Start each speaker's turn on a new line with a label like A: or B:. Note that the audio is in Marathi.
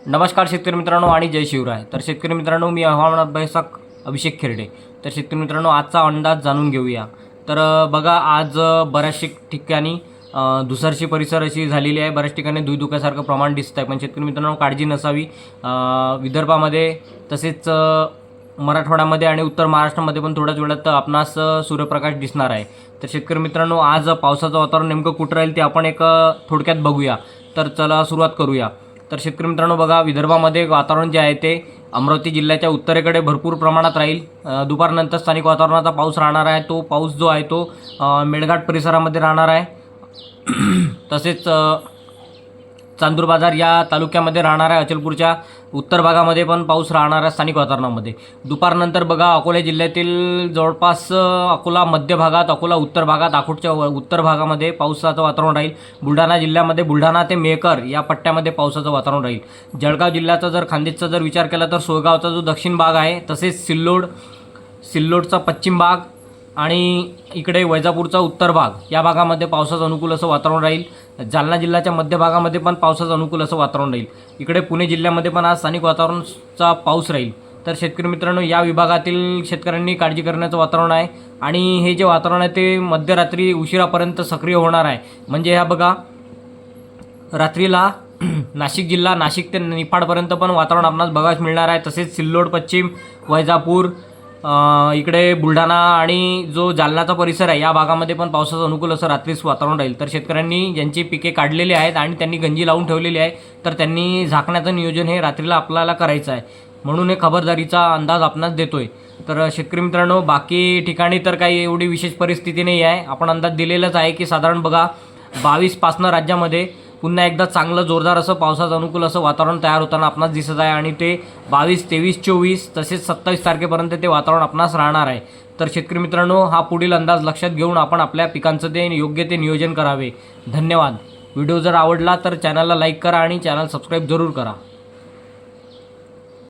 A: नमस्कार शेतकरी मित्रांनो आणि जय शिवराय। तर शेतकरी मित्रांनो, मी हवामान अभ्यासक अभिषेक खिरडे। तर शेतकरी मित्रांनो, आजचा अंदाज जाणून घेऊया। तर बघा, आज बऱ्याचशा ठिकाणी धुसरशी परिसर अशी झालेली आहे। बऱ्याच ठिकाणी धुईधुक्यासारखं प्रमाण दिसत आहे, पण शेतकरी मित्रांनो काळजी नसावी। विदर्भामध्ये तसेच मराठवाड्यामध्ये आणि उत्तर महाराष्ट्रामध्ये पण थोड्याच वेळात आपणास सूर्यप्रकाश दिसणार आहे। तर शेतकरी मित्रांनो, आज पावसाचं वातावरण नेमकं कुठं राहील ते आपण एक थोडक्यात बघूया। तर चला सुरुवात करूया। तर शेतकरी मित्रांनो बघा, विदर्भामध्ये वातावरण जे आहे ते अमरावती जिल्ह्याच्या उत्तरेकडे भरपूर प्रमाणात राहील। दुपारनंतर स्थानिक वातावरणाचा पाऊस राहणार आहे। तो पाऊस जो आहे तो मेळघाट परिसरामध्ये राहणार आहे। तसेच चांदूर बाजार या तालुक्यामध्ये राहणार आहे। अचलपूरच्या उत्तर भागामध्ये पण पाऊस राहणार आहे स्थानिक वातावरणामध्ये। दुपारनंतर बघा, अकोला जिल्ह्यातील जवळपास अकोला मध्य भागात, अकोला उत्तर भागात, अकोटच्या उत्तर भागामध्ये पावसाचं वातावरण राहील। बुलढाणा जिल्ह्यामध्ये बुलढाणा ते मेहकर या पट्ट्यामध्ये पावसाचं वातावरण राहील। जळगाव जिल्ह्याचा जर खान्देशचा जर विचार केला तर सोयगावचा जो दक्षिण भाग आहे, तसेच सिल्लोडचा पश्चिम भाग आणि इकडे वैजापूरचा उत्तर भाग या भागामध्ये पावसाचं अनुकूल असं वातावरण राहील। जालना जिल्ह्याच्या मध्य भागामध्ये पण पावसाचं अनुकूल असं वातावरण राहील। इकडे पुणे जिल्ह्यामध्ये पण आज स्थानिक वातावरणाचा पाऊस राहील। तर शेतकरी मित्रांनो, या विभागातील शेतकऱ्यांनी काळजी करण्याचं वातावरण आहे। आणि हे जे वातावरण आहे ते मध्यरात्री उशिरापर्यंत सक्रिय होणार आहे। म्हणजे ह्या बघा, रात्रीला नाशिक जिल्हा, नाशिक ते निफाडपर्यंत पण वातावरण आपणास बघायला मिळणार आहे। तसेच सिल्लोड पश्चिम, वैजापूर, इकडे बुलढाणा आणि जो जालनाचा परिसर आहे या भागामध्ये पण पावसाचं अनुकूल असं रात्रीच वातावरण राहील। तर शेतकऱ्यांनी ज्यांची पिके काढलेली आहेत आणि त्यांनी गंजी लावून ठेवलेली आहे, तर त्यांनी झाकण्याचं नियोजन हे रात्रीला आपल्याला करायचं आहे। म्हणून एक खबरदारीचा अंदाज आपणास देतोय। तर शेतकरी मित्रांनो, बाकी ठिकाणी तर काही एवढी विशेष परिस्थिती नाही आहे। आपण अंदाज दिलेलाच आहे की साधारण बघा 22 पासनं राज्यामध्ये पुन्हा एकदा चांगलं जोरदार असं पावसाचं अनुकूल असं वातावरण तयार होताना आपणास दिसत आहे। आणि ते 22, 23, 24 तसेच 27 तारखेपर्यंत ते वातावरण आपणास राहणार आहे। तर शेतकरी मित्रांनो, हा पुढील अंदाज लक्षात घेऊन आपण आपल्या पिकांचं ते योग्य ते नियोजन करावे। धन्यवाद। व्हिडिओ जर आवडला तर चॅनलला लाईक करा आणि चॅनल सबस्क्राईब जरूर करा।